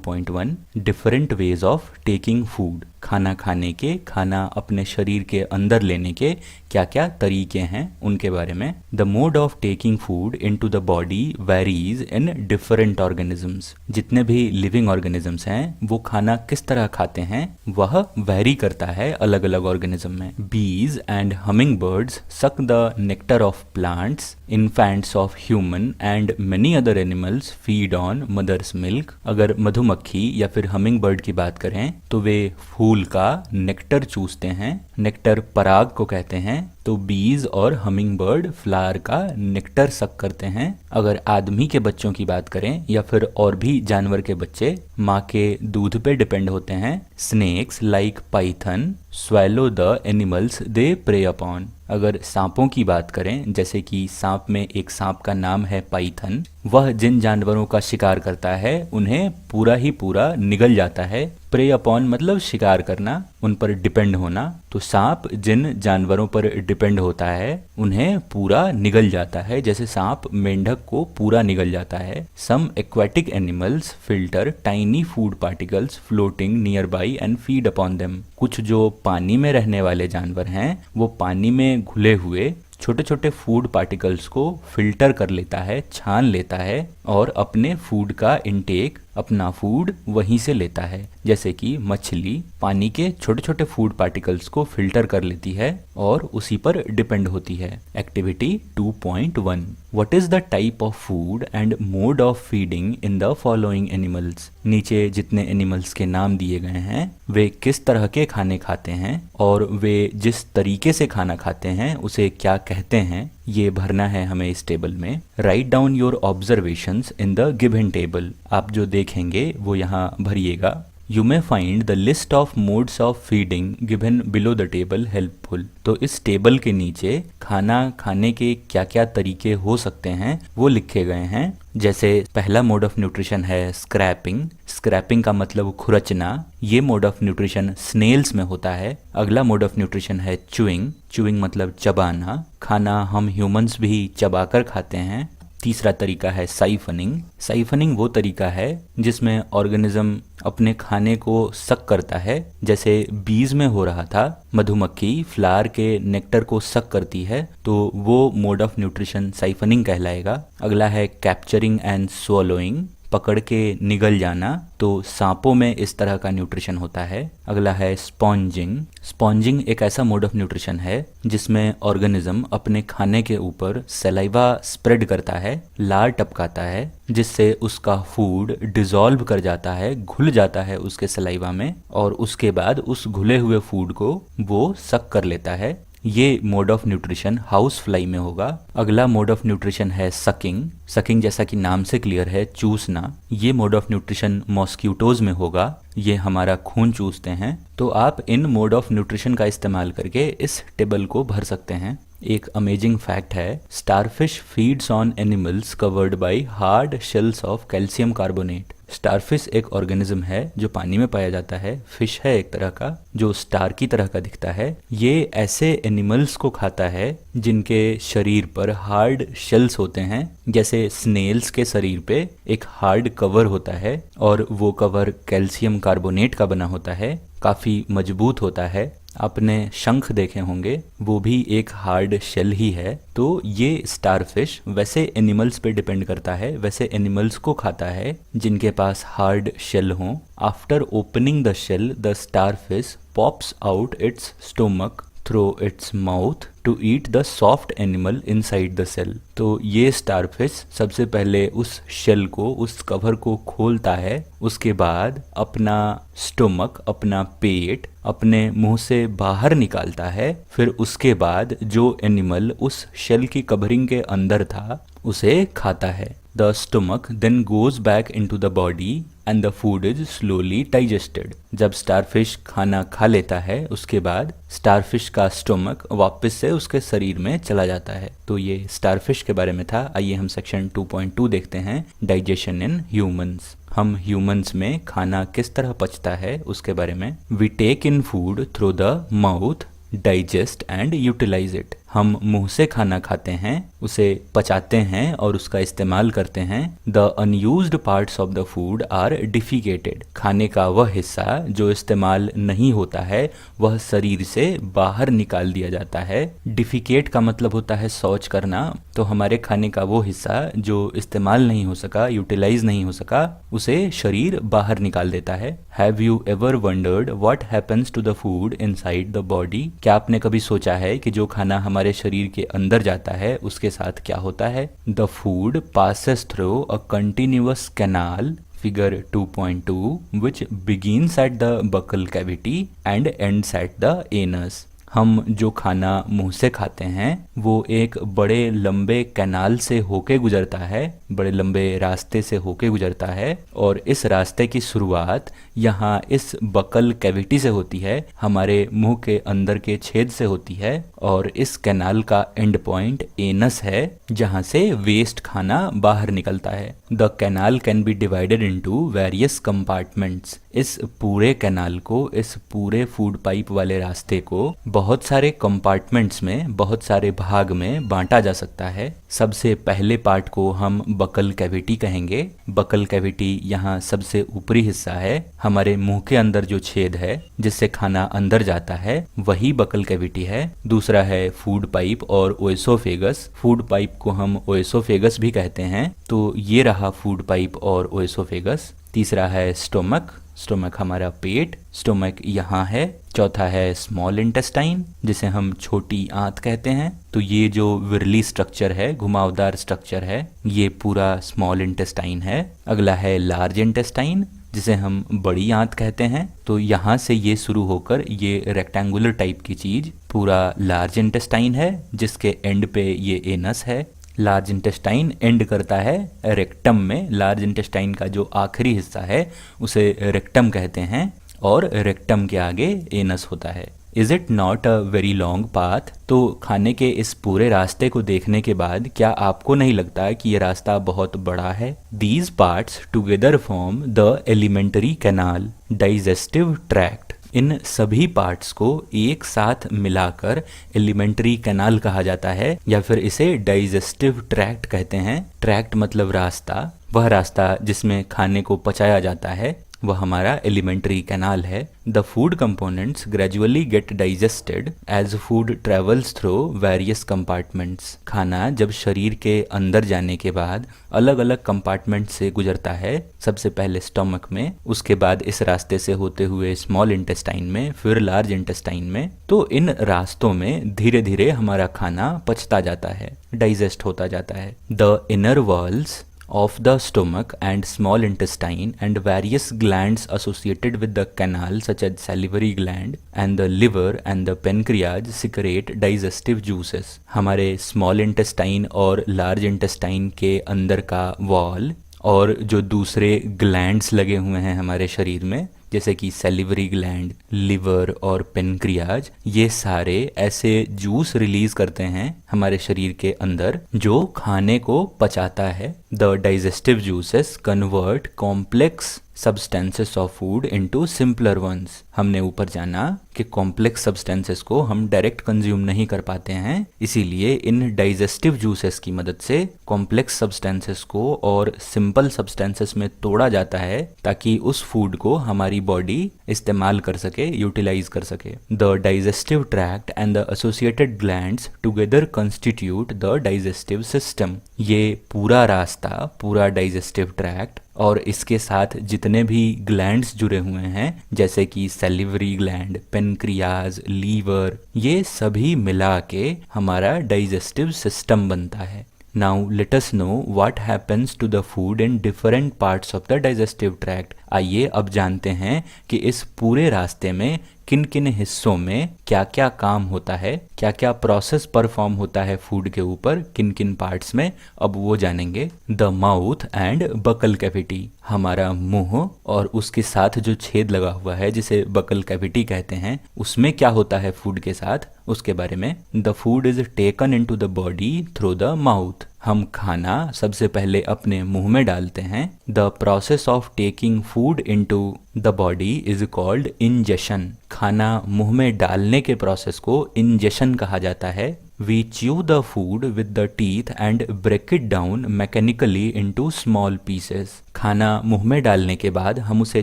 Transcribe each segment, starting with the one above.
2.1 different ways of taking food. खाना खाने के, खाना अपने शरीर के अंदर लेने के क्या क्या तरीके हैं उनके बारे में। The mode of taking food into the body varies in different organisms. जितने भी लिविंग ऑर्गेनिजम्स हैं वो खाना किस तरह खाते हैं वह वेरी करता है अलग अलग ऑर्गेनिज्म में। Bees and humming birds suck the nectar of plants, infants of human and many other animals feed on mother's milk. अगर मधुमक्खी या फिर हमिंग बर्ड की बात करें तो वे फूल का नेक्टर चूसते हैं, नेक्टर पराग को कहते हैं। तो बीज और हमिंग बर्ड फ्लावर का नेक्टर सक करते हैं। अगर आदमी के बच्चों की बात करें या फिर और भी जानवर के बच्चे माँ के दूध पे डिपेंड होते हैं। Snakes like python swallow the animals they prey upon. अगर सांपों की बात करें, जैसे कि सांप में एक सांप का नाम है पाइथन, वह जिन जानवरों का शिकार करता है उन्हें पूरा ही पूरा निगल जाता है। प्रे अपॉन मतलब शिकार करना, उन पर डिपेंड होना। तो सांप जिन जानवरों पर डिपेंड होता है उन्हें पूरा निगल जाता है, जैसे सांप मेंढक को पूरा निगल जाता है। Some aquatic animals filter tiny food particles floating nearby and feed upon them. कुछ जो पानी में रहने वाले जानवर हैं वो पानी में घुले हुए छोटे छोटे फूड पार्टिकल्स को फिल्टर कर लेता है, छान लेता है और अपने फूड का इंटेक, अपना फूड वहीं से लेता है। जैसे कि मछली पानी के छोटे छोटे फूड पार्टिकल्स को फिल्टर कर लेती है और उसी पर डिपेंड होती है। Activity 2.1 what is the type of food and mode of feeding in the following animals. नीचे जितने एनिमल्स के नाम दिए गए हैं वे किस तरह के खाने खाते हैं और वे जिस तरीके से खाना खाते हैं उसे क्या कहते हैं, ये भरना है हमें इस टेबल में। Write down your observations in the given table. आप जो देखेंगे वो यहाँ भरिएगा। You may find the list of modes of feeding given below the table helpful. तो इस टेबल के नीचे खाना खाने के क्या क्या तरीके हो सकते हैं वो लिखे गए हैं। जैसे पहला मोड ऑफ न्यूट्रिशन है स्क्रैपिंग। स्क्रैपिंग का मतलब खुरचना। ये मोड ऑफ न्यूट्रिशन स्नेल्स में होता है। अगला मोड ऑफ न्यूट्रिशन है च्यूइंग। च्यूइंग मतलब चबाना। खाना हम ह्यूमंस भी चबाकर खाते हैं। तीसरा तरीका है साइफनिंग। साइफनिंग वो तरीका है जिसमें ऑर्गेनिज्म अपने खाने को सक करता है, जैसे बीज में हो रहा था। मधुमक्खी फ्लावर के नेक्टर को सक करती है तो वो मोड ऑफ न्यूट्रिशन साइफनिंग कहलाएगा। अगला है कैप्चरिंग एंड स्वॉलोइंग, पकड़ के निगल जाना। तो सांपों में इस तरह का न्यूट्रिशन होता है। अगला है स्पॉन्जिंग। स्पॉन्जिंग एक ऐसा मोड ऑफ न्यूट्रिशन है जिसमें ऑर्गेनिज्म अपने खाने के ऊपर सलाइवा स्प्रेड करता है, लार टपकाता है, जिससे उसका फूड डिसॉल्व कर जाता है, घुल जाता है उसके सलाइवा में और उसके बाद उस घुले हुए फूड को वो सक कर लेता है। ये mode of nutrition house fly में होगा। अगला मोड ऑफ न्यूट्रिशन है सकिंग। सकिंग जैसा कि नाम से क्लियर है, चूसना। ये मोड ऑफ न्यूट्रिशन मॉस्क्यूटोज में होगा, ये हमारा खून चूसते हैं। तो आप इन मोड ऑफ न्यूट्रिशन का इस्तेमाल करके इस टेबल को भर सकते हैं। एक अमेजिंग फैक्ट है, starfish feeds on animals covered by hard shells of calcium carbonate. Starfish एक ऑर्गेनिज्म है जो पानी में पाया जाता है, फिश है एक तरह का जो स्टार की तरह का दिखता है। ये ऐसे एनिमल्स को खाता है जिनके शरीर पर हार्ड शेल्स होते हैं, जैसे स्नेल्स के शरीर पे एक हार्ड कवर होता है और वो कवर कैल्शियम कार्बोनेट का बना होता है, काफी मजबूत होता है। आपने शंख देखे होंगे, वो भी एक हार्ड शेल ही है। तो ये स्टारफिश वैसे एनिमल्स पे डिपेंड करता है, वैसे एनिमल्स को खाता है जिनके पास हार्ड शेल हो। After opening the shell the starfish pops out its stomach through its mouth to eat the soft animal inside the shell. तो ये स्टारफिश सबसे पहले उस शेल को, उस कवर को खोलता है, उसके बाद अपना स्टोमक, अपना पेट अपने मुंह से बाहर निकालता है। फिर उसके बाद जो एनिमल उस शेल की कवरिंग के अंदर था उसे खाता है। The stomach then goes back into the body and the food is slowly digested. जब स्टारफिश खाना खा लेता है उसके बाद स्टारफिश का स्टोमक वापस से उसके शरीर में चला जाता है। तो ये स्टारफिश के बारे में था। आइए हम सेक्शन 2.2 देखते हैं, डाइजेशन इन ह्यूमंस। हम ह्यूमंस में खाना किस तरह पचता है उसके बारे में। We take in food through the mouth, digest and utilise it. हम मुंह से खाना खाते हैं, उसे पचाते हैं और उसका इस्तेमाल करते हैं। The unused parts of the food are defecated. खाने का वह हिस्सा जो इस्तेमाल नहीं होता है वह शरीर से बाहर निकाल दिया जाता है। डिफिकेट का मतलब होता है शौच करना, तो हमारे खाने का वो हिस्सा जो इस्तेमाल नहीं हो सका, यूटिलाइज नहीं हो सका, उसे शरीर बाहर निकाल देता है। Have you ever wondered what happens to the food inside the body? क्या आपने कभी सोचा है कि जो खाना हमारे शरीर के अंदर जाता है उसके साथ क्या होता है? The food passes through a continuous canal figure 2.2 which begins at the buccal cavity and ends at the anus। हम जो खाना मुंह से खाते हैं वो एक बड़े लंबे कैनाल से होके गुजरता है, बड़े लंबे रास्ते से होके गुजरता है, और इस रास्ते की शुरुआत यहाँ इस बकल कैविटी से होती है, हमारे मुंह के अंदर के छेद से होती है, और इस कैनाल का एंड पॉइंट एनस है जहाँ से वेस्ट खाना बाहर निकलता है। The canal can be divided into various compartments. इस पूरे कैनाल को, इस पूरे फूड पाइप वाले रास्ते को बहुत सारे कंपार्टमेंट्स में, बहुत सारे भाग में बांटा जा सकता है। सबसे पहले पार्ट को हम बकल कैविटी कहेंगे। बकल कैविटी यहाँ सबसे ऊपरी हिस्सा है, हमारे मुंह के अंदर जो छेद है जिससे खाना अंदर जाता है वही बकल कैविटी है। दूसरा है फूड पाइप और ओएसोफेगस। फूड पाइप को हम ओएसोफेगस भी कहते हैं, तो ये रहा फूड पाइप और ओएसोफेगस। तीसरा है स्टोमक। स्टोमक हमारा पेट, स्टोमक यहाँ है। चौथा है स्मॉल इंटेस्टाइन जिसे हम छोटी आंत कहते हैं, तो ये जो विरली स्ट्रक्चर है, घुमावदार स्ट्रक्चर है, ये पूरा स्मॉल इंटेस्टाइन है। अगला है लार्ज इंटेस्टाइन जिसे हम बड़ी आंत कहते हैं, तो यहाँ से ये शुरू होकर ये रेक्टेंगुलर टाइप की चीज पूरा लार्ज इंटेस्टाइन है, जिसके एंड पे ये एनस है। लार्ज इंटेस्टाइन एंड करता है रेक्टम में। लार्ज इंटेस्टाइन का जो आखिरी हिस्सा है उसे रेक्टम कहते हैं, और रेक्टम के आगे एनस होता है। Is it not a very long path? तो खाने के इस पूरे रास्ते को देखने के बाद क्या आपको नहीं लगता कि ये रास्ता बहुत बड़ा है? These parts together form the alimentary canal, digestive tract. इन सभी पार्ट्स को एक साथ मिलाकर एलिमेंट्री कैनाल कहा जाता है, या फिर इसे डाइजेस्टिव ट्रैक्ट कहते हैं। ट्रैक्ट मतलब रास्ता, वह रास्ता जिसमें खाने को पचाया जाता है वह हमारा एलिमेंट्री कैनाल है। The food components gradually get digested as food travels through various compartments. खाना जब शरीर के अंदर जाने के बाद अलग अलग कंपार्टमेंट से गुजरता है, सबसे पहले स्टमक में, उसके बाद इस रास्ते से होते हुए स्मॉल इंटेस्टाइन में, फिर लार्ज इंटेस्टाइन में। तो इन रास्तों में धीरे धीरे हमारा खाना पचता जाता है, डाइजेस्ट होता जाता है। The inner walls of the stomach and small intestine and various glands associated with the canal such as salivary gland and the liver and the pancreas secrete digestive juices। हमारे small intestine और large intestine के अंदर का wall और जो दूसरे glands लगे हुए हैं हमारे शरीर में, जैसे कि सैलिवरी ग्लैंड, लिवर और पेनक्रियाज, ये सारे ऐसे जूस रिलीज करते हैं हमारे शरीर के अंदर जो खाने को पचाता है। The digestive juices convert complex substances of food into simpler ones. हमने ऊपर जाना कि कॉम्प्लेक्स सब्सटेंसेस को हम डायरेक्ट कंज्यूम नहीं कर पाते हैं, इसीलिए इन डाइजेस्टिव जूसेस की मदद से कॉम्प्लेक्स सब्सटेंसेस को और सिंपल सब्सटेंसेस में तोड़ा जाता है ताकि उस फूड को हमारी बॉडी इस्तेमाल कर सके, यूटिलाइज कर सके। The digestive tract and the associated glands together constitute the digestive system. ये पूरा रास्ता, पूरा डाइजेस्टिव ट्रैक्ट और इसके साथ जितने भी ग्लैंड्स जुड़े हुए हैं जैसे कि सैलिवरी ग्लैंड, पेनक्रियाज, लीवर, ये सभी मिला के हमारा डाइजेस्टिव सिस्टम बनता है। Now let us know what happens to the food in different parts of the digestive tract. आइए अब जानते हैं कि इस पूरे रास्ते में किन किन हिस्सों में क्या क्या काम होता है, क्या क्या प्रोसेस परफॉर्म होता है फूड के ऊपर, किन किन पार्ट्स में, अब वो जानेंगे। The mouth and buccal cavity, हमारा मुंह और उसके साथ जो छेद लगा हुआ है जिसे बकल कैविटी कहते हैं, उसमें क्या होता है फूड के साथ, उसके बारे में। The food is taken into the body through the mouth. हम खाना सबसे पहले अपने मुंह में डालते हैं। The process of taking food into the body is called ingestion. खाना मुंह में डालने के प्रोसेस को इंजेशन कहा जाता है। We chew the food with the teeth and break it down mechanically into small pieces. खाना मुंह में डालने के बाद हम उसे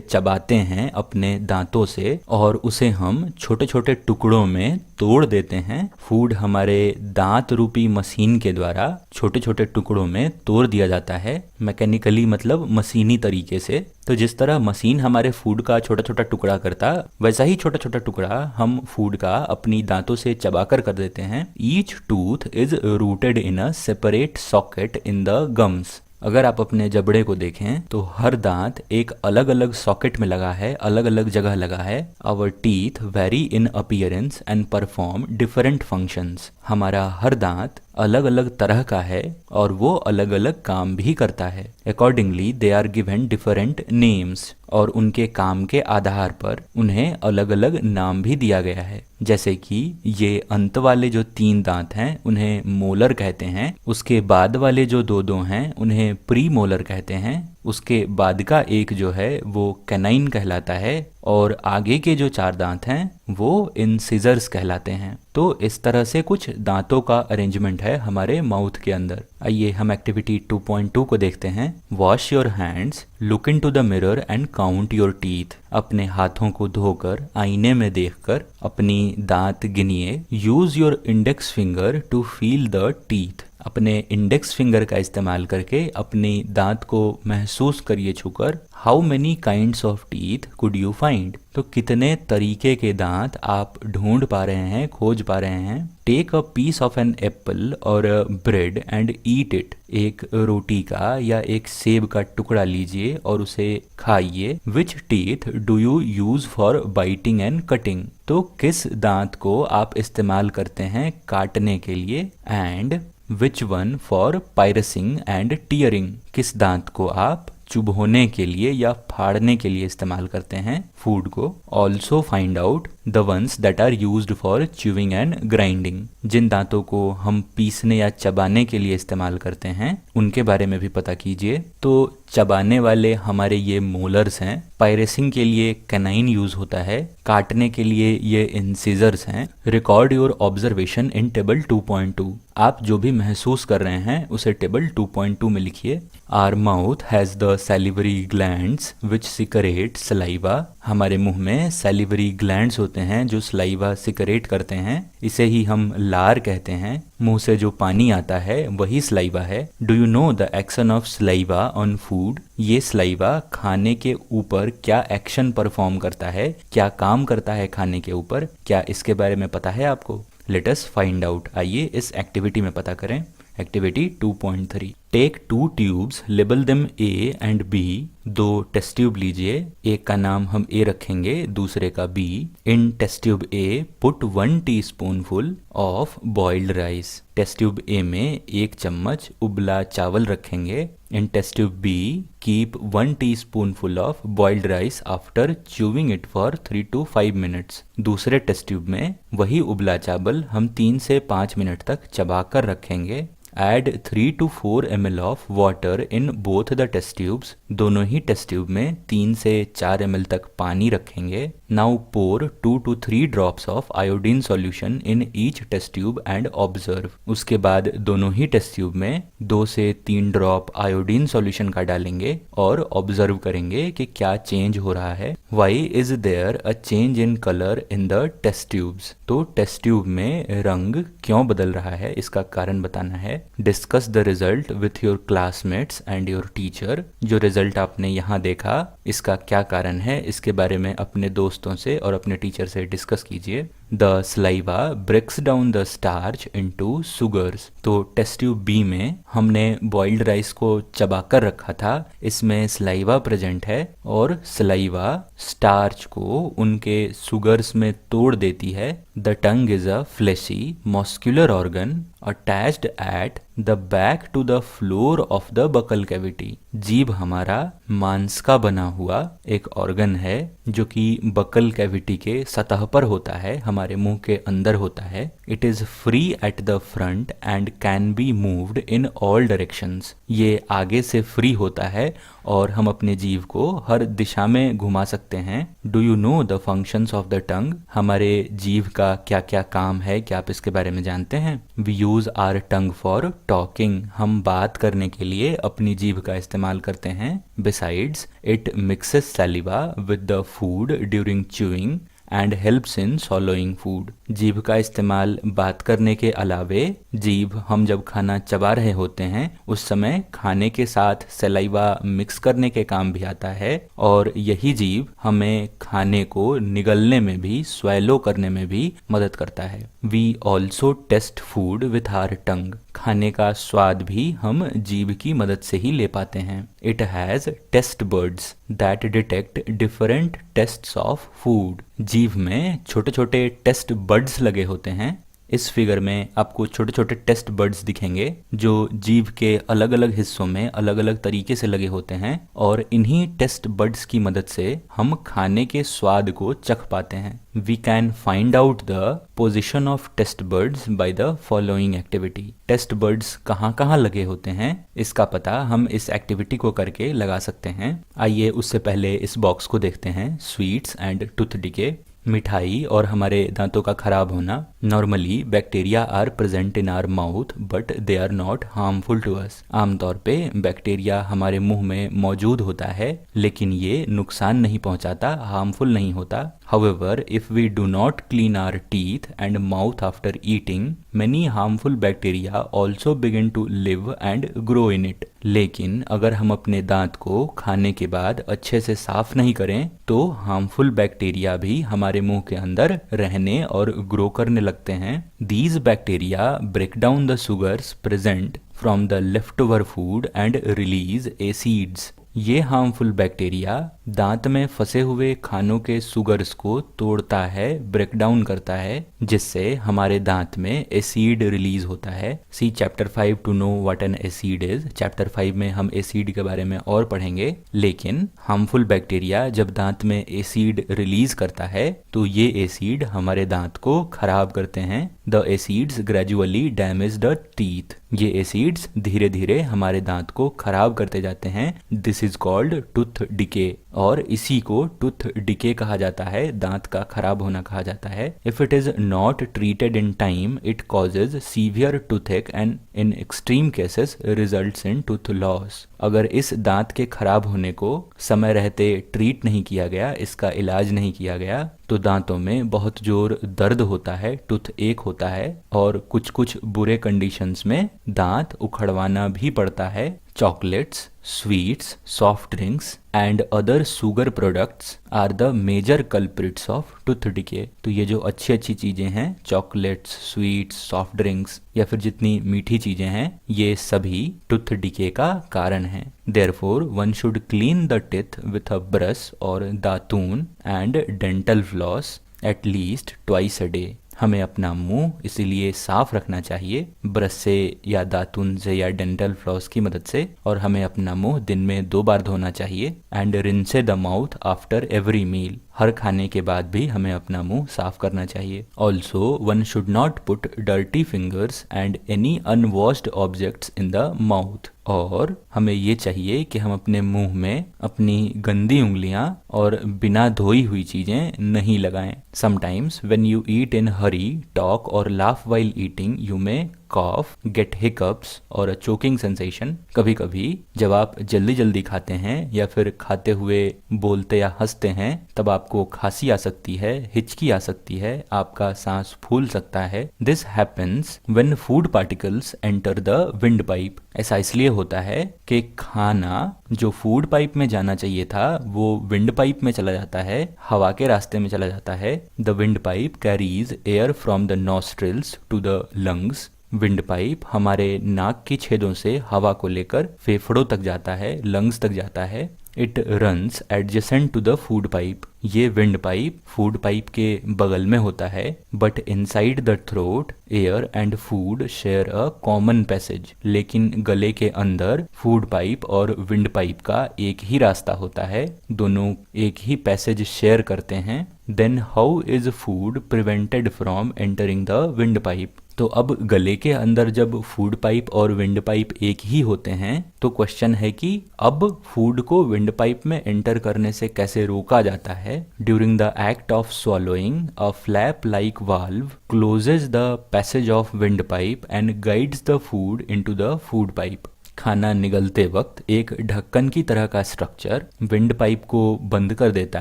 चबाते हैं अपने दांतों से और उसे हम छोटे छोटे टुकड़ों में तोड़ देते हैं। फूड हमारे दांत रूपी मशीन के द्वारा छोटे छोटे टुकड़ों में तोड़ दिया जाता है। मैकेनिकली मतलब मशीनी तरीके से। तो जिस तरह मशीन हमारे फूड का छोटा छोटा टुकड़ा करता, वैसा ही छोटा छोटा टुकड़ा हम फूड का अपनी दांतों से चबाकर कर देते हैं। Each tooth is rooted in a separate socket in the gums. अगर आप अपने जबड़े को देखें तो हर दांत एक अलग अलग सॉकेट में लगा है, अलग अलग जगह लगा है। Our teeth vary in appearance and perform different functions. हमारा हर दांत अलग अलग तरह का है और वो अलग अलग काम भी करता है। Accordingly they are given different names, और उनके काम के आधार पर उन्हें अलग अलग नाम भी दिया गया है। जैसे कि ये अंत वाले जो 3 दांत हैं उन्हें मोलर कहते हैं, उसके बाद वाले जो दो हैं उन्हें प्री मोलर कहते हैं, उसके बाद का एक जो है वो कैनाइन कहलाता है, और आगे के जो 4 दांत हैं वो इंसिजर्स कहलाते हैं। तो इस तरह से कुछ दांतों का अरेंजमेंट है हमारे माउथ के अंदर। आइए हम एक्टिविटी 2.2 को देखते हैं। Wash your hands, look into the mirror and count your teeth. अपने हाथों को धोकर आईने में देखकर अपनी दांत गिनिए। Use your index finger to feel the teeth. अपने इंडेक्स फिंगर का इस्तेमाल करके अपनी दांत को महसूस करिए छूकर। How many kinds of teeth could you find. तो कितने तरीके के दांत आप ढूंढ पा रहे हैं, खोज पा रहे हैं। Take a piece of an apple और ब्रेड एंड ईट इट। एक रोटी का या एक सेब का टुकड़ा लीजिए और उसे खाइए। Which teeth do you use for biting and cutting. तो किस दांत को आप इस्तेमाल करते हैं काटने के लिए। And which one for piercing and tearing. किस दांत को आप चुभोने के लिए या फाड़ने के लिए इस्तेमाल करते हैं फूड को। Also find out the ones that are used for chewing and grinding. जिन दांतों को हम पीसने या चबाने के लिए इस्तेमाल करते हैं उनके बारे में भी पता कीजिए। तो चबाने वाले हमारे ये मोलर्स हैं, पायरेसिंग के लिए कैनाइन यूज होता है, काटने के लिए ये इंसिजर्स हैं। Record your observation in table 2.2। आप जो भी महसूस कर रहे हैं उसे टेबल 2.2 में लिखिए। Our mouth has the salivary glands which secrete saliva. हमारे मुंह में सैलिवरी ग्लैंड्स होते हैं जो सलाइवा सिकरेट करते हैं, इसे ही हम लार कहते हैं। मुंह से जो पानी आता है वही सलाइवा है। Do you know the action of saliva on food. ये सलाइवा खाने के ऊपर क्या एक्शन परफॉर्म करता है, क्या काम करता है खाने के ऊपर, क्या इसके बारे में पता है आपको। Let us find out. आइए इस एक्टिविटी में पता करें। Activity 2.3। Take 2 tubes, label them A and B। 2 test tube लीजिए, एक का नाम हम A रखेंगे, दूसरे का B। In test tube A put 1 teaspoonful of boiled rice. Test tube A में 1 चम्मच उबला चावल रखेंगे। In test tube B keep 1 teaspoonful of boiled rice after chewing it for 3 to 5 minutes. दूसरे टेस्ट ट्यूब में वही उबला चावल हम 3 से 5 मिनट तक चबाकर रखेंगे। Add 3 to 4 ml of water in both the test tubes। दोनों ही टेस्ट ट्यूब में 3 से 4 ml तक पानी रखेंगे। Now pour 2 to 3 drops of iodine solution in each test tube and observe। उसके बाद दोनों ही टेस्ट ट्यूब में 2 से 3 ड्रॉप आयोडीन सॉल्यूशन का डालेंगे और ऑब्जर्व करेंगे कि क्या चेंज हो रहा है। Why is there a change in color in the test tubes। तो टेस्ट ट्यूब में रंग क्यों बदल रहा है, इसका कारण बताना है। Discuss the result with your classmates and your teacher. जो रिजल्ट आपने यहाँ देखा इसका क्या कारण है, इसके बारे में अपने दोस्तों से और अपने टीचर से डिस्कस कीजिए। The saliva breaks down the starch into sugars. तो टेस्ट ट्यूब बी में हमने बॉइल्ड राइस को चबाकर रखा था, इसमें सलाइवा प्रेजेंट है और सलाइवा स्टार्च को उनके सुगर्स में तोड़ देती है। The tongue is a fleshy muscular organ attached at the back to the floor of the buccal cavity. जीभ हमारा मांस का बना हुआ एक ऑर्गन है जो कि बकल कैविटी के सतह पर होता है, हमारे मुंह के अंदर होता है। It is free at the front end can be moved in all directions. ये आगे से फ्री होता है और हम अपने जीभ को हर दिशा में घुमा सकते हैं। Do you know the functions of the टंग? हमारे जीभ का क्या क्या काम है, क्या आप इसके बारे में जानते हैं? We use our tongue for talking. हम बात करने के लिए अपनी जीभ का इस्तेमाल करते हैं। Besides it mixes saliva with the food during chewing and helps in swallowing food. जीभ का इस्तेमाल बात करने के अलावे जीभ हम जब खाना चबा रहे होते हैं उस समय खाने के साथ सलाइवा मिक्स करने के काम भी आता है, और यही जीभ हमें खाने को निगलने में भी, स्वैलो करने में भी मदद करता है। We also taste food with our tongue. खाने का स्वाद भी हम जीभ की मदद से ही ले पाते हैं। It has taste buds that detect different tests of food. जीभ में छोटे छोटे टेस्ट बर्ड्स लगे होते हैं। इस फिगर में आपको छोटे छोटे टेस्ट बर्ड्स दिखेंगे जो जीभ के अलग अलग हिस्सों में अलग अलग तरीके से लगे होते हैं, और इन्हीं टेस्ट बर्ड्स की मदद से हम खाने के स्वाद को चख पाते हैं। We can find out the position of taste buds by the following activity. Taste buds कहाँ कहाँ लगे होते हैं इसका पता हम इस एक्टिविटी को करके लगा सकते हैं। आइए उससे पहले इस बॉक्स को देखते हैं। Sweets and tooth decay. मिठाई और हमारे दांतों का खराब होना। Normally bacteria are present in our mouth but they are not harmful to us. आमतौर पे बैक्टीरिया हमारे मुंह में मौजूद होता है लेकिन ये नुकसान नहीं पहुंचाता, हार्मफुल नहीं होता। However, if we do not clean our teeth and mouth after eating, many harmful bacteria also begin to live and grow in it. लेकिन अगर हम अपने दांत को खाने के बाद अच्छे से साफ नहीं करें तो हार्मफुल बैक्टीरिया भी हमारे मुंह के अंदर रहने और ग्रो करने लगते हैं। These bacteria break down the sugars present from the leftover food and release acids. ये हार्मफुल बैक्टीरिया दांत में फंसे हुए खानों के सुगर्स को तोड़ता है, ब्रेक डाउन करता है, जिससे हमारे दांत में एसिड रिलीज होता है। See chapter 5 to know what an acid is. Chapter 5 में हम एसिड के बारे में और पढ़ेंगे। लेकिन हार्मफुल बैक्टीरिया जब दांत में एसिड रिलीज करता है तो ये एसिड हमारे दांत को खराब करते हैं। The acids gradually damage the teeth. ये एसिड्स धीरे धीरे हमारे दांत को खराब करते जाते हैं। This is called tooth decay, और इसी को टूथ डिके कहा जाता है, दांत का खराब होना कहा जाता है। If it is not treated in time it causes severe toothache and in extreme cases results in tooth loss. अगर इस दांत के खराब होने को समय रहते ट्रीट नहीं किया गया, इसका इलाज नहीं किया गया, तो दांतों में बहुत जोर दर्द होता है, टूथ एक होता है, और कुछ कुछ बुरे कंडीशंस में दांत उखड़वाना भी पड़ता है। Chocolates, sweets, soft drinks and other sugar products are the major culprits of tooth decay. तो ये जो अच्छी अच्छी चीजें हैं, चॉकलेट्स, स्वीट्स, सॉफ्ट ड्रिंक्स या फिर जितनी मीठी चीजें हैं, ये सभी टूथ डिके का कारण है। Therefore one should clean the teeth with a brush or datun and dental floss at least twice a day. हमें अपना मुंह इसीलिए साफ रखना चाहिए ब्रश से या दातुन से या डेंटल फ्लॉस की मदद से, और हमें अपना मुंह दिन में 2 बार धोना चाहिए। And rinse the mouth after every meal. हर खाने के बाद भी हमें अपना मुंह साफ करना चाहिए। Also one should not put dirty fingers and any unwashed objects in the mouth. और हमें ये चाहिए कि हम अपने मुंह में अपनी गंदी उंगलियां और बिना धोई हुई चीजें नहीं लगाएं। Sometimes when you eat in hurry, talk or laugh while eating you may cough, get hiccups or a choking sensation. कभी कभी जब आप जल्दी जल्दी खाते हैं या फिर खाते हुए बोलते या हंसते हैं तब आपको खांसी आ सकती है, हिचकी आ सकती है, आपका सांस फूल सकता है। This happens when food particles enter the wind pipe. ऐसा इसलिए होता है कि खाना जो फूड पाइप में जाना चाहिए था वो विंड पाइप में चला जाता है, हवा के रास्ते में चला जाता है। The wind pipe carries air from the nostrils to the lungs. Wind pipe हमारे नाक की छेदों से हवा को लेकर फेफड़ों तक जाता है, लंग्स तक जाता है। It runs adjacent to the food pipe. ये विंड पाइप फूड पाइप के बगल में होता है, but inside the throat air and food share a common passage. लेकिन गले के अंदर फूड पाइप और विंड पाइप का एक ही रास्ता होता है, दोनों एक ही पैसेज शेयर करते हैं। Then how is food prevented from entering the wind pipe. तो अब गले के अंदर जब फूड पाइप और विंड पाइप एक ही होते हैं तो क्वेश्चन है कि अब फूड को विंड पाइप में एंटर करने से कैसे रोका जाता है। During the act of swallowing, a flap like valve closes the passage of windpipe and guides the food into the food pipe. खाना निगलते वक्त एक ढक्कन की तरह का स्ट्रक्चर विंड पाइप को बंद कर देता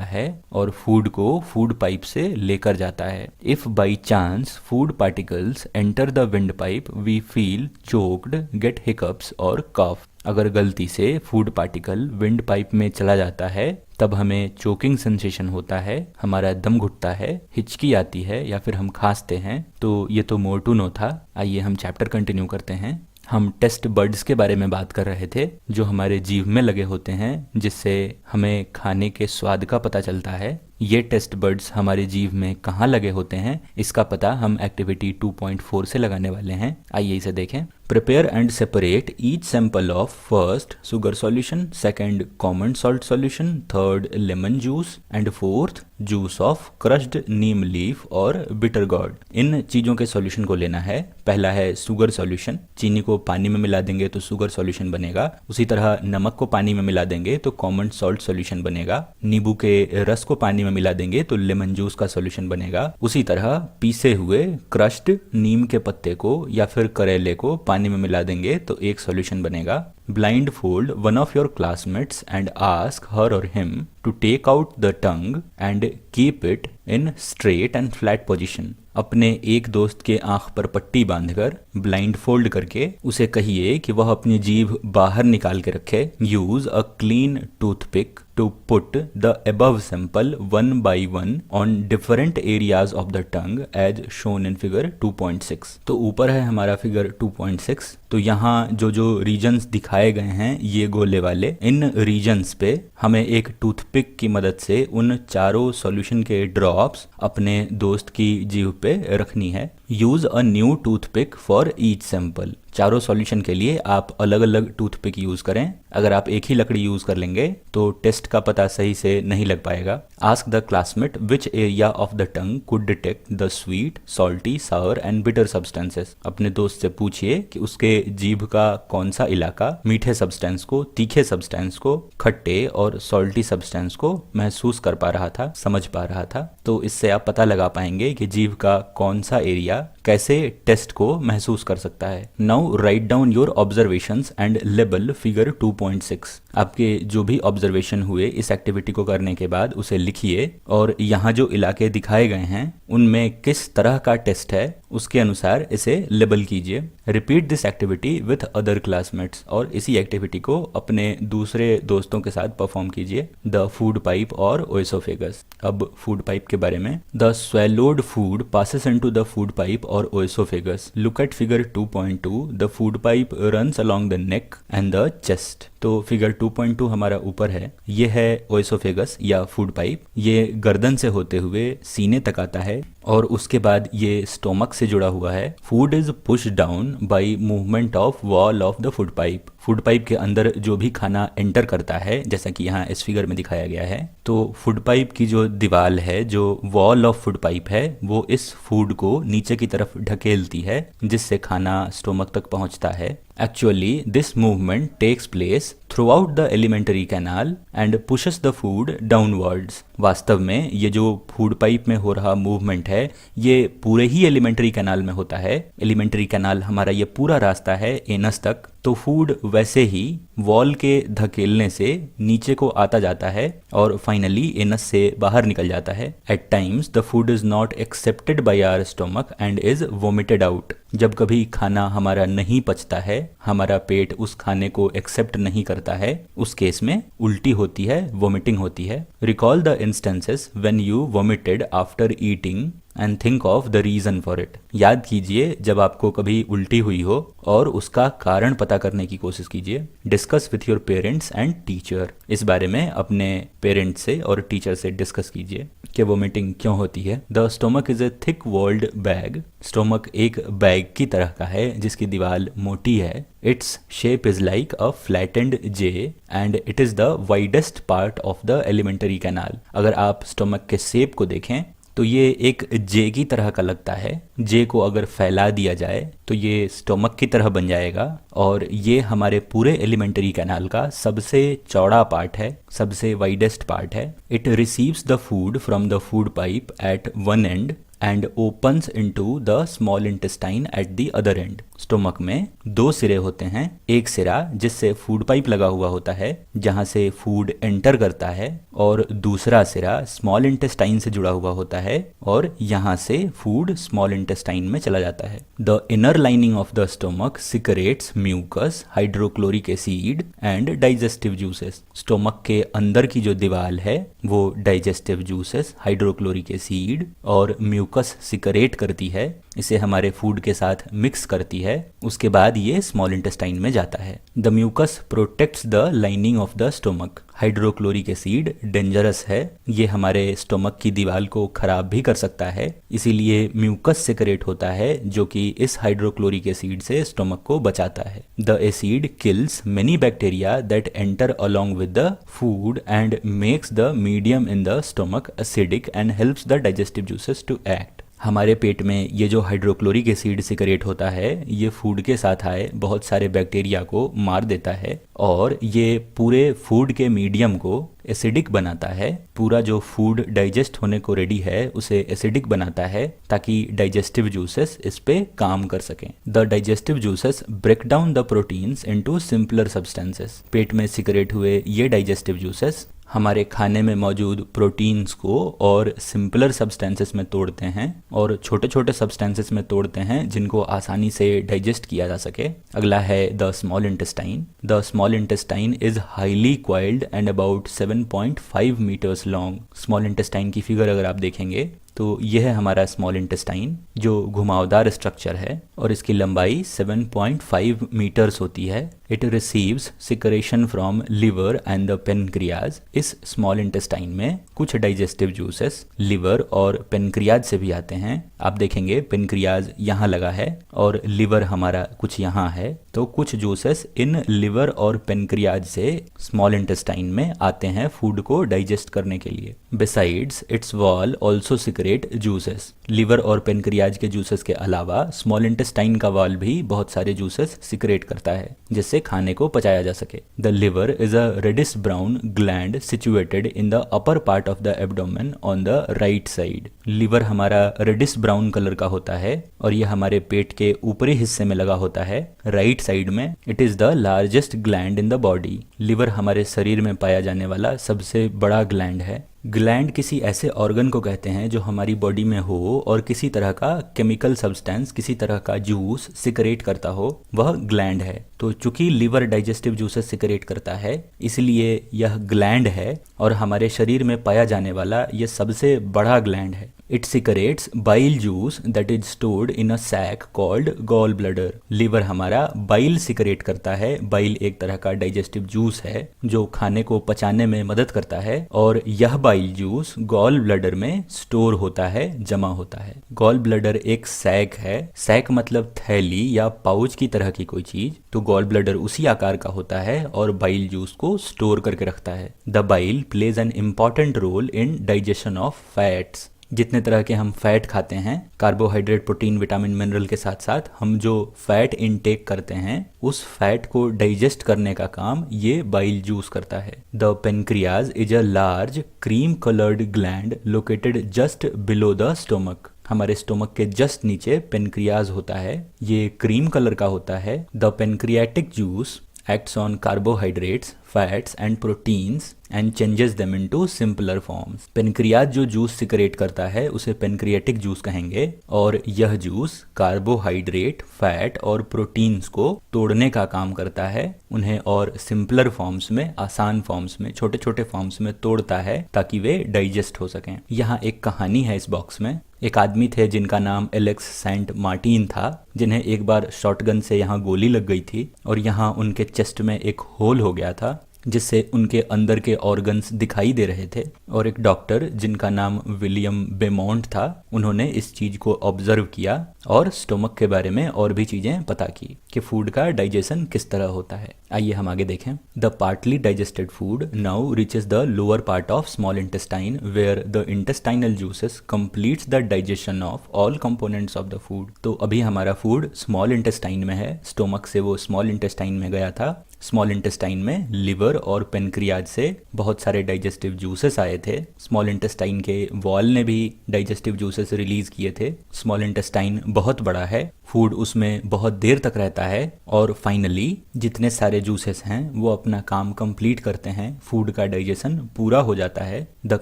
है और फूड को फूड पाइप से लेकर जाता है। If by chance food particles enter the wind pipe we feel choked, get hiccups और कफ। अगर गलती से फूड पार्टिकल विंड पाइप में चला जाता है तब हमें चोकिंग सेंसेशन होता है, हमारा दम घुटता है, हिचकी आती है या फिर हम खांसते हैं। तो ये तो मोर टू नो था। आइए हम चैप्टर कंटिन्यू करते हैं। हम टेस्ट बर्ड्स के बारे में बात कर रहे थे जो हमारे जीभ में लगे होते हैं जिससे हमें खाने के स्वाद का पता चलता है। ये टेस्ट बर्ड्स हमारे जीभ में कहाँ लगे होते हैं इसका पता हम एक्टिविटी 2.4 से लगाने वाले हैं। आइए इसे देखें। Prepare and separate each sample of first sugar solution, second common salt solution, third lemon juice and fourth juice of crushed Neem leaf और बिटर गॉर्ड। इन चीज़ों के सॉल्यूशन को लेना है। पहला है शुगर सॉल्यूशन, चीनी को पानी में मिला देंगे तो शुगर सॉल्यूशन बनेगा। उसी तरह नमक को पानी में मिला देंगे तो कॉमन सॉल्ट सॉल्यूशन बनेगा। नींबू के रस को पानी में मिला देंगे तो लेमन जूस का सॉल्यूशन बनेगा। उसी तरह पीसे हुए क्रश्ड नीम के पत्ते को या फिर करेले को पानी में मिला देंगे तो एक सॉल्यूशन बनेगा। Blindfold one of your classmates and ask her or him to take out the tongue and keep it in straight and flat position. अपने एक दोस्त के आंख पर पट्टी बांधकर ब्लाइंड फोल्ड करके उसे कहिए कि वह अपनी जीभ बाहर निकाल के रखे। Use a clean toothpick to put the above sample one by one on different areas of the tongue as shown in figure 2.6। तो ऊपर है हमारा फिगर 2.6। तो यहाँ जो जो रीजन्स दिखाए गए हैं ये गोले वाले, इन रीजन्स पे हमें एक टूथपिक की मदद से उन चारों सॉल्यूशन के ड्रॉप्स अपने दोस्त की जीभ पे रखनी है। Use a new toothpick for each sample. चारों सॉल्यूशन के लिए आप अलग अलग टूथपिक यूज करें। अगर आप एक ही लकड़ी यूज कर लेंगे तो टेस्ट का पता सही से नहीं लग पाएगा। Ask the classmate which area of the tongue could detect the sweet, salty, sour and bitter substances. अपने दोस्त से पूछिए कि उसके जीभ का कौन सा इलाका मीठे सब्सटेंस को, तीखे सब्सटेंस को, खट्टे और सॉल्टी सब्सटेंस को महसूस कर पा रहा था, समझ पा रहा था। तो इससे आप पता लगा पाएंगे कि जीभ का कौन सा एरिया कैसे टेस्ट को महसूस कर सकता है। Now right down your observations and label figure 2.6। आपके जो भी ऑब्जर्वेशन हुए इस एक्टिविटी को करने के बाद उसे लिखिए और यहाँ जो इलाके दिखाए गए हैं उनमें किस तरह का टेस्ट है उसके अनुसार इसे लेबल कीजिए। Repeat this activity with other classmates. और इसी एक्टिविटी को अपने दूसरे दोस्तों के साथ परफॉर्म कीजिए। द फूड पाइप और ओएसोफेगस। अब फूड पाइप के बारे में। The swallowed food passes into the food pipe or oesophagus. Look at figure 2.2. The food pipe runs along the neck and the chest. तो फिगर 2.2 हमारा ऊपर है, ये है ओएसोफेगस या फूड पाइप। ये गर्दन से होते हुए सीने तक आता है और उसके बाद ये स्टोमक से जुड़ा हुआ है। Food is push down by movement of wall of the food pipe. Food pipe के अंदर जो भी खाना एंटर करता है, जैसा कि यहाँ इस फिगर में दिखाया गया है, तो फूड पाइप की जो दीवार है, जो वॉल ऑफ फूड पाइप है, वो इस फूड को नीचे की तरफ ढकेलती है जिससे खाना स्टोमक तक पहुँचता है। Actually, this movement takes place throughout the alimentary canal and pushes the food downwards. वास्तव में ये जो फूड पाइप में हो रहा मूवमेंट है ये पूरे ही एलिमेंट्री कैनाल में होता है। एलिमेंट्री कैनाल हमारा ये पूरा रास्ता है एनस तक। तो फूड वैसे ही वॉल के धकेलने से नीचे को आता जाता है और फाइनली एनस से बाहर निकल जाता है। At times the food is not accepted by our stomach and is vomited out. जब कभी खाना हमारा नहीं पचता है, हमारा पेट उस खाने को एक्सेप्ट नहीं करता है, उस केस में उल्टी होती है, वोमिटिंग होती है। Recall the instances when you vomited after eating and think of the reason for it. याद कीजिए जब आपको कभी उल्टी हुई हो और उसका कारण पता करने की कोशिश कीजिए। Discuss with your parents and teacher. इस बारे में अपने पेरेंट्स से और टीचर से डिस्कस कीजिए कि वोमिटिंग क्यों होती है। The stomach is a thick walled bag. Stomach एक बैग की तरह का है जिसकी दीवार मोटी है। Its shape is like a flattened J and it is the widest part of the alimentary canal. अगर आप स्टोमक के शेप को देखें तो ये एक जे की तरह का लगता है। जे को अगर फैला दिया जाए तो ये स्टोमक की तरह बन जाएगा और ये हमारे पूरे एलिमेंट्री कैनाल का सबसे चौड़ा पार्ट है, सबसे वाइडेस्ट पार्ट है। It receives the food from the food pipe at one end and opens into the small intestine at the other end. Stomach में दो सिरे होते हैं, एक सिरा जिससे फूड पाइप लगा हुआ होता है जहां से फूड एंटर करता है, और दूसरा सिरा स्मॉल इंटेस्टाइन से जुड़ा हुआ होता है और यहां से फूड स्मॉल इंटेस्टाइन में चला जाता है। The inner lining of the stomach secretes mucus, hydrochloric acid and digestive juices. Stomach के अंदर की जो दीवार है वो डाइजेस्टिव जूसेस, हाइड्रोक्लोरिक एसिड और म्यूकस सिक्रेट करती है, इसे हमारे फूड के साथ मिक्स करती है। उसके बाद ये स्मॉल इंटेस्टाइन में जाता है। The mucus protects the lining of the stomach. Hydrochloric acid dangerous है, ये हमारे स्टोमक की दीवार को खराब भी कर सकता है, इसीलिए म्यूकस सिक्रेट होता है जो कि इस हाइड्रोक्लोरिक एसिड से स्टोमक को बचाता है। The acid kills many bacteria that enter along with the food and makes the medium in the stomach acidic and helps the digestive juices to act. हमारे पेट में ये जो हाइड्रोक्लोरिक एसिड सिक्रेट होता है ये फूड के साथ आए बहुत सारे बैक्टीरिया को मार देता है और ये पूरे फूड के मीडियम को एसिडिक बनाता है। पूरा जो फूड डाइजेस्ट होने को रेडी है उसे एसिडिक बनाता है ताकि डाइजेस्टिव जूसेस इस पे काम कर सकें। The digestive juices break down the proteins into simpler substances. पेट में सिक्रेट हुए ये डाइजेस्टिव जूसेस हमारे खाने में मौजूद प्रोटीन्स को और सिंपलर सब्सटेंसेस में तोड़ते हैं और छोटे छोटे सब्सटेंसेस में तोड़ते हैं जिनको आसानी से डाइजेस्ट किया जा सके। अगला है the small intestine. The small intestine is highly coiled and about 7.5 metres long. Small intestine की फिगर अगर आप देखेंगे तो यह है हमारा स्मॉल इंटेस्टाइन जो घुमावदार स्ट्रक्चर है और इसकी लंबाई 7.5 मीटर्स होती है। It receives secretion from liver and the pancreas. इस स्मॉल इंटेस्टाइन में कुछ डाइजेस्टिव जूसेस लिवर और पेनक्रियाज से भी आते हैं। आप देखेंगे पेनक्रियाज यहाँ लगा है और लिवर हमारा कुछ यहाँ है, तो कुछ जूसेस इन लिवर और पेनक्रियाज से स्मॉल इंटेस्टाइन में आते हैं फूड को डाइजेस्ट करने के लिए। Besides its wall also secrete juices. Liver और पेनक्रियाज के जूसेस के अलावा स्मॉल इंटेस्टाइन का वॉल भी बहुत सारे जूसेस सिक्रेट करता है जिससे खाने को पचाया जा सके। The liver is a reddish brown gland situated in the upper part of the abdomen on the right side. Liver हमारा रेडिश ब्राउन कलर का होता है और यह हमारे पेट के ऊपरी हिस्से में लगा होता है राइट साइड में। It is the largest gland in the body. Liver हमारे शरीर में पाया जाने वाला सबसे बड़ा ग्लैंड है। ग्लैंड किसी ऐसे ऑर्गन को कहते हैं जो हमारी बॉडी में हो और किसी तरह का केमिकल सब्सटेंस, किसी तरह का जूस सिक्रेट करता हो, वह ग्लैंड है। तो चूंकि लिवर डाइजेस्टिव जूसेस सिक्रेट करता है इसलिए यह ग्लैंड है और हमारे शरीर में पाया जाने वाला यह सबसे बड़ा ग्लैंड है। It secretes bile juice that is stored in a sac called gall bladder. Liver हमारा बाइल सिक्रेट करता है। बाइल एक तरह का डाइजेस्टिव जूस है जो खाने को पचाने में मदद करता है और यह बाइल जूस गॉल ब्लैडर में स्टोर होता है, जमा होता है। गॉल ब्लैडर एक सैक है। सैक मतलब थैली या पाउच की तरह की कोई चीज, तो गॉल ब्लैडर उसी आकार का होता है और बाइल जूस को स्टोर करके रखता है। The bile plays an important role in digestion of fats. जितने तरह के हम फैट खाते हैं, कार्बोहाइड्रेट, प्रोटीन, विटामिन, मिनरल के साथ साथ हम जो फैट इनटेक करते हैं उस फैट को डाइजेस्ट करने का काम ये बाइल जूस करता है। The pancreas is a large cream coloured gland located just below the stomach. हमारे स्टोमक के जस्ट नीचे पेनक्रियाज होता है, ये क्रीम कलर का होता है। The pancreatic juice acts on carbohydrates, fats and proteins and changes them into simpler forms। Pancreas जो जूस सिक्रेट करता है उसे पेनक्रियाटिक जूस कहेंगे और यह जूस कार्बोहाइड्रेट, फैट और प्रोटीन्स को तोड़ने का काम करता है, उन्हें और सिंपलर फॉर्म्स में, आसान फॉर्म्स में, छोटे छोटे फॉर्म्स में तोड़ता है ताकि वे डाइजेस्ट हो सकें। यहाँ एक कहानी है इस बॉक्स में। एक आदमी थे जिनका नाम एलेक्स सेंट मार्टिन था, जिन्हें एक बार शॉटगन से यहाँ गोली लग गई थी और यहाँ उनके चेस्ट में एक होल हो गया था। जिससे उनके अंदर के ऑर्गन्स दिखाई दे रहे थे। और एक डॉक्टर जिनका नाम विलियम बेमोंट था, उन्होंने इस चीज को ऑब्जर्व किया और स्टोमक के बारे में और भी चीजें पता की कि फूड का डाइजेशन किस तरह होता है। आइए हम आगे देखें। The partly digested food now reaches the lower part of small intestine where the intestinal juices completes the digestion of all components of the food. तो अभी हमारा फूड स्मॉल इंटेस्टाइन में है, स्टोमक से वो स्मॉल इंटेस्टाइन में गया था। स्मॉल इंटेस्टाइन में लिवर और पेनक्रियाज से बहुत सारे डाइजेस्टिव जूसेस आए थे। स्मॉल इंटेस्टाइन के वॉल ने भी डाइजेस्टिव जूसेस रिलीज किए थे। स्मॉल इंटेस्टाइन बहुत बड़ा है, फूड उसमें बहुत देर तक रहता है और फाइनली जितने सारे जूसेस हैं वो अपना काम कंप्लीट करते हैं, फूड का डाइजेशन पूरा हो जाता है। The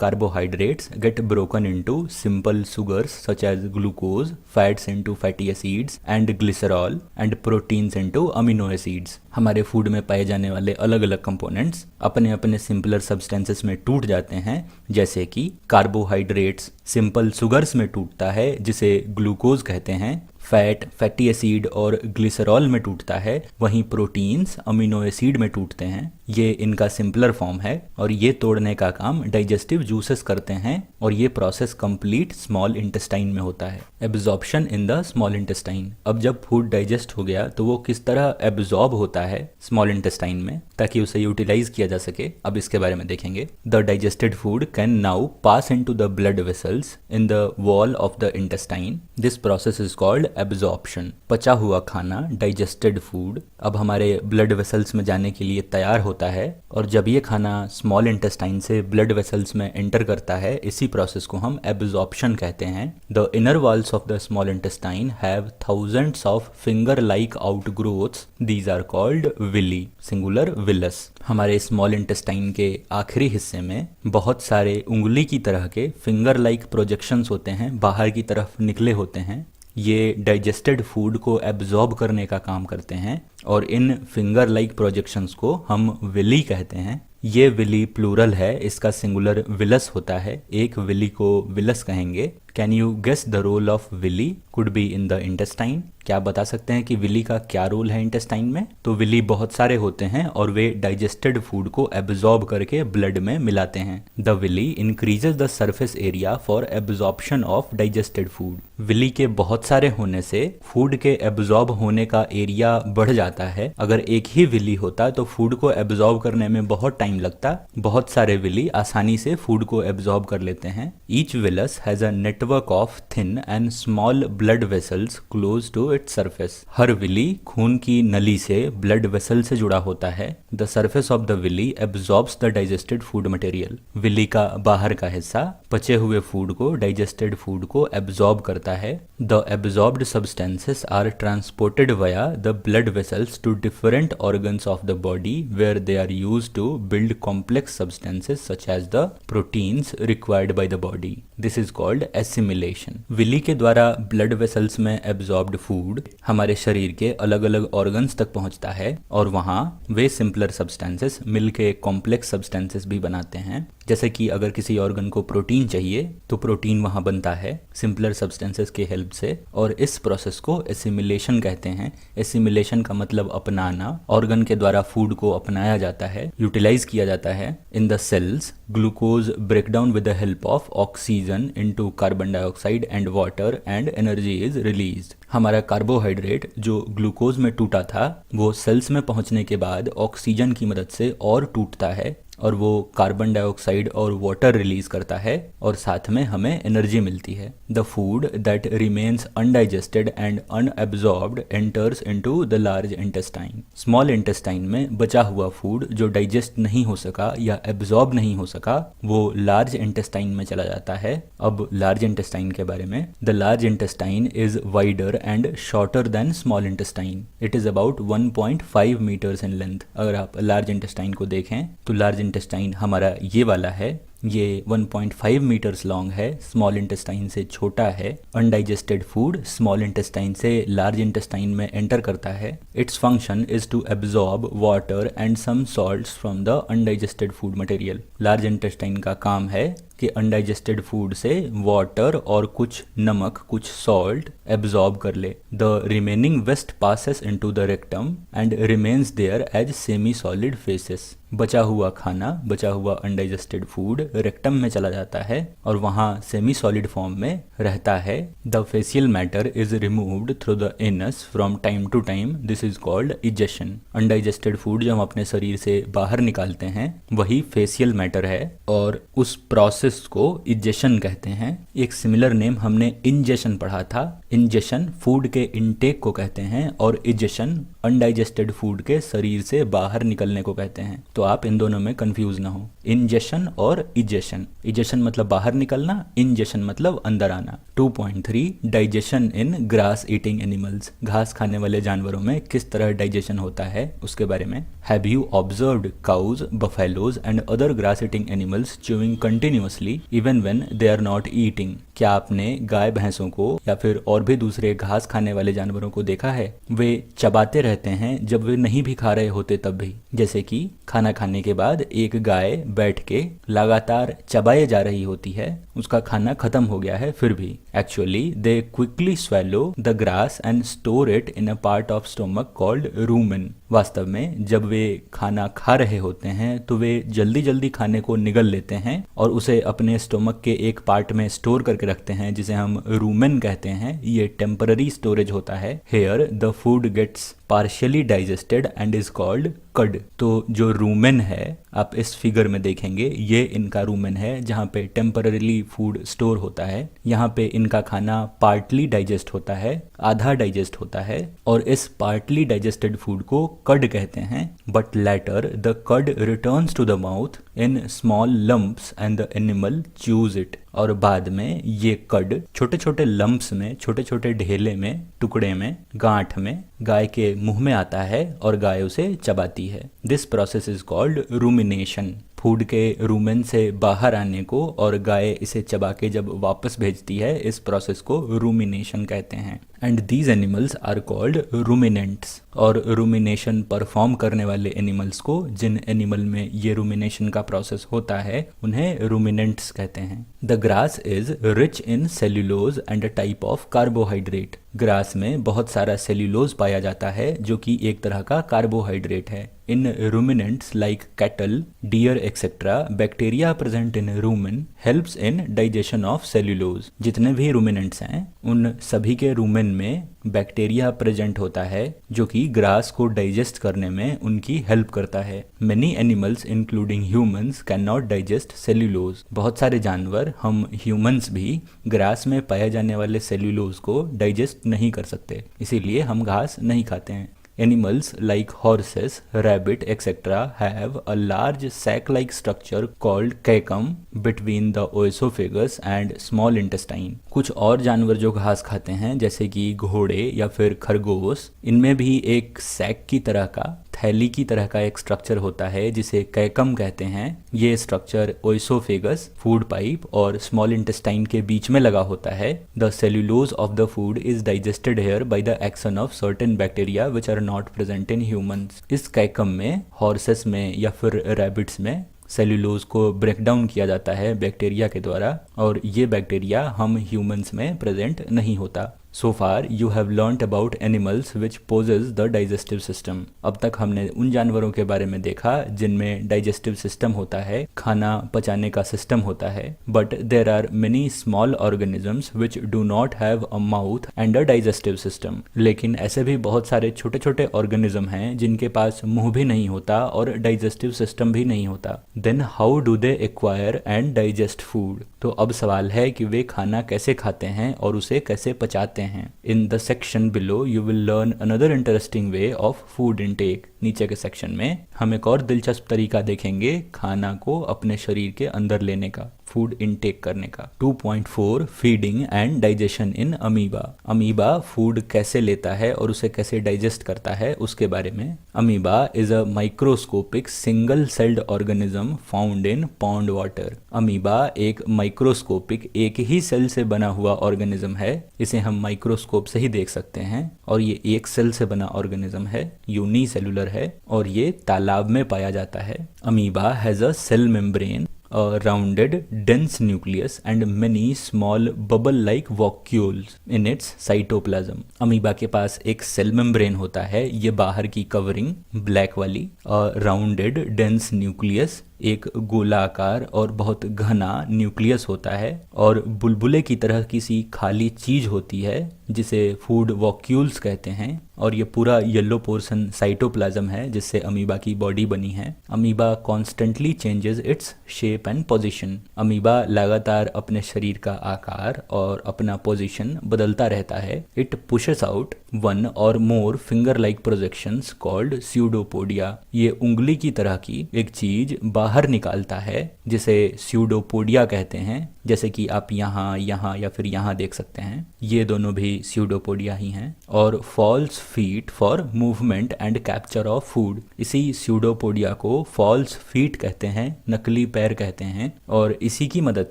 carbohydrates get broken into simple sugars such as glucose, fats into fatty acids and glycerol and proteins into amino acids. हमारे फूड में पाए जाने वाले अलग अलग कंपोनेंट्स अपने अपने सिंपलर सब्सटेंसेस में टूट जाते हैं, जैसे कि कार्बोहाइड्रेट्स सिंपल सुगर्स में टूटता है जिसे ग्लूकोज कहते हैं, फैट फैटी एसिड और ग्लिसरॉल में टूटता है, वहीं प्रोटीन्स अमीनो एसिड में टूटते हैं। ये इनका सिंपलर फॉर्म है और ये तोड़ने का काम डाइजेस्टिव जूसेस करते हैं और ये प्रोसेस कंप्लीट स्मॉल इंटेस्टाइन में होता है। Absorption in the small intestine. अब जब फूड डाइजेस्ट हो गया तो वो किस तरह एब्जॉर्ब होता है स्मॉल इंटेस्टाइन में ताकि उसे यूटिलाइज किया जा सके, अब इसके बारे में देखेंगे। The digested food can now pass into the blood vessels in the wall of the intestine. This process is called absorption. पचा हुआ खाना, डाइजेस्टेड फूड, अब हमारे ब्लड वेसल्स में जाने के लिए तैयार होता है और जब ये खाना स्मॉल इंटेस्टाइन से ब्लड वेसल्स में एंटर करता है, इसी प्रोसेस को हम एब्जॉर्प्शन कहते हैं। The inner walls of the small intestine have thousands of finger like outgrowths, these are called villi, singular villus. हमारे स्मॉल इंटेस्टाइन के आखिरी हिस्से में बहुत सारे उंगली की तरह के फिंगर लाइक प्रोजेक्शंस होते हैं, बाहर की तरफ निकले होते हैं। ये डाइजेस्टेड फूड को एब्जॉर्ब करने का काम करते हैं और इन फिंगर लाइक प्रोजेक्शंस को हम विली कहते हैं। ये विली प्लूरल है, इसका सिंगुलर विलस होता है, एक विली को विलस कहेंगे। Can you guess the role of villi could be in the intestine? क्या आप बता सकते हैं कि विली का क्या रोल है इंटेस्टाइन में? तो विली बहुत सारे होते हैं और वे डाइजेस्टेड फूड को एब्जॉर्ब करके ब्लड में मिलाते हैं। The villi increases the surface area for absorption of digested food. Villi के बहुत सारे होने से फूड के एब्जॉर्ब होने का एरिया बढ़ जाता है। अगर एक ही विली होता तो फूड को एब्जॉर्ब करने में बहुत टाइम लगता, बहुत सारे विली आसानी से फूड को एब्जॉर्ब कर लेते हैं। Each villus has a network of thin and small blood vessels close to its surface. हर विली खून की नली से ब्लड वेसल से जुड़ा होता है। The surface of the villi absorbs the digested food material. Villi का बाहर का हिस्सा पचे हुए फूड को, डाइजेस्टेड फूड को एब्जॉर्ब करता है। The absorbed substances are transported via the blood vessels to different organs of the body where they are used to build complex substances such as the proteins required by the body. This is called assimilation. Villi के द्वारा blood vessels में absorbed food हमारे शरीर के अलग अलग organs तक पहुंचता है और वहां वे सिंपलर सब्सटेंसेस मिलके कॉम्प्लेक्स सब्सटेंसेस भी बनाते हैं। जैसे कि अगर किसी ऑर्गन को प्रोटीन चाहिए तो प्रोटीन वहां बनता है सिंपलर सब्सटेंसेस के हेल्प से और इस प्रोसेस को एसिमिलेशन कहते हैं। एसिमिलेशन का मतलब अपनाना, ऑर्गन के द्वारा फूड को अपनाया जाता है, यूटिलाइज किया जाता है। In the cells glucose break down with the help of oxygen into carbon dioxide and water and energy is released. हमारा कार्बोहाइड्रेट जो ग्लूकोज में टूटा था वो सेल्स में पहुंचने के बाद ऑक्सीजन की मदद से और टूटता है और वो कार्बन डाइऑक्साइड और वाटर रिलीज करता है और साथ में हमें एनर्जी मिलती है। The food that remains undigested and unabsorbed enters into the large intestine. Small intestine में बचा हुआ फूड जो डाइजेस्ट नहीं हो सका या एब्जॉर्ब नहीं हो सका वो लार्ज इंटेस्टाइन में चला जाता है। अब लार्ज इंटेस्टाइन के बारे में। The large intestine is wider and shorter than small intestine. It is about 1.5 metres in length. अगर आप लार्ज इंटेस्टाइन को देखें तो लार्ज इंटेस्टाइन हमारा ये वाला है, ये 1.5 मीटर्स लॉन्ग है, स्मॉल इंटेस्टाइन से छोटा है। अनडाइजेस्टेड फूड स्मॉल इंटेस्टाइन से लार्ज इंटेस्टाइन में एंटर करता है। Its function is to absorb water and some salts from the undigested food material. Large intestine का काम है कि अनडाइजेस्टेड फूड से वाटर और कुछ नमक, कुछ सॉल्ट एब्जॉर्ब कर ले। The remaining waste passes into the rectum and remains there as semi solid faeces. बचा हुआ खाना, बचा हुआ अनडाइजेस्टेड फूड रेक्टम में चला जाता है और वहाँ सेमी सॉलिड फॉर्म में रहता है। The faecal matter is removed through the anus from time to time, this is called egestion. Undigested food जो हम अपने शरीर से बाहर निकालते हैं वही फेसियल मैटर है और उस प्रोसेस को इजेशन कहते हैं। एक सिमिलर नेम हमने इंजेशन पढ़ा था। इंजेशन फूड के इनटेक को कहते हैं और इजेशन अनडाइजेस्टेड फूड के शरीर से बाहर निकलने को कहते हैं। तो आप इन दोनों में कंफ्यूज ना हो, इंजेशन और इजेशन। इजेशन मतलब बाहर निकलना, इंजेशन मतलब अंदर आना। 2.3 डाइजेशन इन ग्रास ईटिंग एनिमल्स। घास खाने वाले जानवरों में किस तरह डाइजेशन होता है उसके बारे में। Have you observed cows, buffaloes and other grass eating animals chewing continuously even when they are not eating. क्या आपने गाय भैंसों को या फिर और भी दूसरे घास खाने वाले जानवरों को देखा है? वे चबाते रहते हैं जब वे नहीं भी खा रहे होते तब भी। जैसे कि खाना खाने के बाद एक गाय बैठ के लगातार चबाए जा रही होती है, उसका खाना खत्म हो गया है फिर भी। Actually they quickly swallow the grass and store it in a part of stomach called rumen. वास्तव में जब वे खाना खा रहे होते हैं तो वे जल्दी जल्दी खाने को निगल लेते हैं और उसे अपने स्टोमक के एक पार्ट में स्टोर करके रखते हैं जिसे हम रूमेन कहते हैं। ये टेम्पररी स्टोरेज होता है। Here the food gets partially digested and is called cud. तो जो रूमेन है, आप इस फिगर में देखेंगे, ये इनका रूमेन है जहाँ पे टेम्पररीली फूड स्टोर होता है। यहाँ पे इनका खाना पार्टली डाइजेस्ट होता है, आधा डाइजेस्ट होता है और इस पार्टली डाइजेस्टेड फूड को कड कहते हैं। But later the cud returns to the mouth in small lumps and the animal chews it. और बाद में ये कड छोटे छोटे लम्प्स में, छोटे छोटे ढेले में, टुकड़े में, गांठ में गाय के मुंह में आता है और गाय उसे चबाती है। This process is called rumination. Food के रूमेन से बाहर आने को और गाय इसे चबा के जब वापस भेजती है, इस प्रोसेस को रूमिनेशन कहते हैं। And these animals are called ruminants. और रूमिनेशन परफॉर्म करने वाले एनिमल्स को, जिन एनिमल में ये रूमिनेशन का प्रोसेस होता है, उन्हें रूमिनेंट्स कहते हैं। The grass is rich in cellulose and a type of carbohydrate. Grass में बहुत सारा सेल्यूलोज पाया जाता है जो कि एक तरह का कार्बोहाइड्रेट है। इन ruminants like cattle, deer etc. bacteria present in rumen helps in digestion of cellulose। जितने भी ruminants हैं उन सभी के rumen में बैक्टीरिया प्रेजेंट होता है जो कि ग्रास को डाइजेस्ट करने में उनकी हेल्प करता है। Many animals including humans cannot digest cellulose। बहुत सारे जानवर, हम ह्यूमंस भी, ग्रास में पाए जाने वाले सेल्यूलोज को डाइजेस्ट नहीं कर सकते, इसीलिए हम घास नहीं खाते हैं। Animals like horses, rabbit, etc. have a large sac-like structure called caecum between the oesophagus and small intestine। कुछ और जानवर जो घास खाते हैं जैसे कि घोड़े या फिर खरगोश, इनमें भी एक सैक की तरह का, थैली की तरह का एक स्ट्रक्चर होता है जिसे कैकम कहते हैं। ये स्ट्रक्चर ओइसोफेगस, फूड पाइप और स्मॉल इंटेस्टाइन के बीच में लगा होता है। The cellulose of the food is digested here by the action of certain bacteria which are not present in humans. इस कैकम में, हॉर्सेस में या फिर रैबिट्स में सेल्यूलोज को ब्रेक डाउन किया जाता है बैक्टीरिया के द्वारा और ये बैक्टीरिया हम ह्यूमंस में प्रेजेंट नहीं होता। So far you have learnt about animals which possess the digestive system। अब तक हमने उन जानवरों के बारे में देखा जिनमें डाइजेस्टिव सिस्टम होता है, खाना पचाने का सिस्टम होता है। But there are many small organisms which do not have a mouth and a digestive system। लेकिन ऐसे भी बहुत सारे छोटे छोटे ऑर्गेनिज्म हैं जिनके पास मुंह भी नहीं होता और डाइजेस्टिव सिस्टम भी नहीं होता। Then how do they acquire and digest food? तो अब सवाल है कि वे खाना कैसे खाते हैं और उसे कैसे पचाते हैं। In the section below you will learn another interesting way of food intake. नीचे के सेक्शन में हम एक और दिलचस्प तरीका देखेंगे खाना को अपने शरीर के अंदर लेने का, फूड इनटेक करने का। 2.4 feeding and digestion in amoeba. Amoeba food कैसे लेता है और उसे कैसे डाइजेस्ट करता है उसके बारे में। Amoeba is a microscopic single celled organism found in pond water. Amoeba एक माइक्रोस्कोपिक, एक ही सेल से बना हुआ ऑर्गेनिज्म है। इसे हम माइक्रोस्कोप से ही देख सकते हैं और ये एक सेल से बना ऑर्गेनिज्म है, यूनिसेलुलर है और ये तालाब में पाया जाता है। Amoeba has a cell membrane rounded dense nucleus and many small bubble like vacuoles in its cytoplasm. Amoeba के पास एक सेल मेम्ब्रेन होता है, ये बाहर की कवरिंग ब्लैक वाली, राउंडेड डेंस न्यूक्लियस एक गोलाकार और बहुत घना न्यूक्लियस होता है, और बुलबुले की तरह किसी खाली चीज होती है जिसे फूड वॉक्यूल्स कहते हैं, और ये पूरा येलो पोर्शन साइटोप्लाज्म है जिससे अमीबा की बॉडी बनी है। Amoeba constantly changes its shape and position. Amoeba लगातार अपने शरीर का आकार और अपना पोजीशन बदलता रहता है। It pushes out one or more finger like projections called pseudopodia. ये उंगली की तरह की एक चीज बाहर निकालता है जिसे स्यूडोपोडिया कहते हैं, जैसे कि आप यहाँ या फिर यहाँ देख सकते हैं, ये दोनों भी स्यूडोपोडिया ही हैं। और false feet for movement and capture of food. इसी स्यूडोपोडिया को फॉल्स फीट कहते हैं, नकली पैर कहते हैं, और इसी की मदद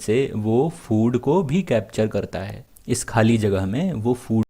से वो फूड को भी कैप्चर करता है। इस खाली जगह में वो फूड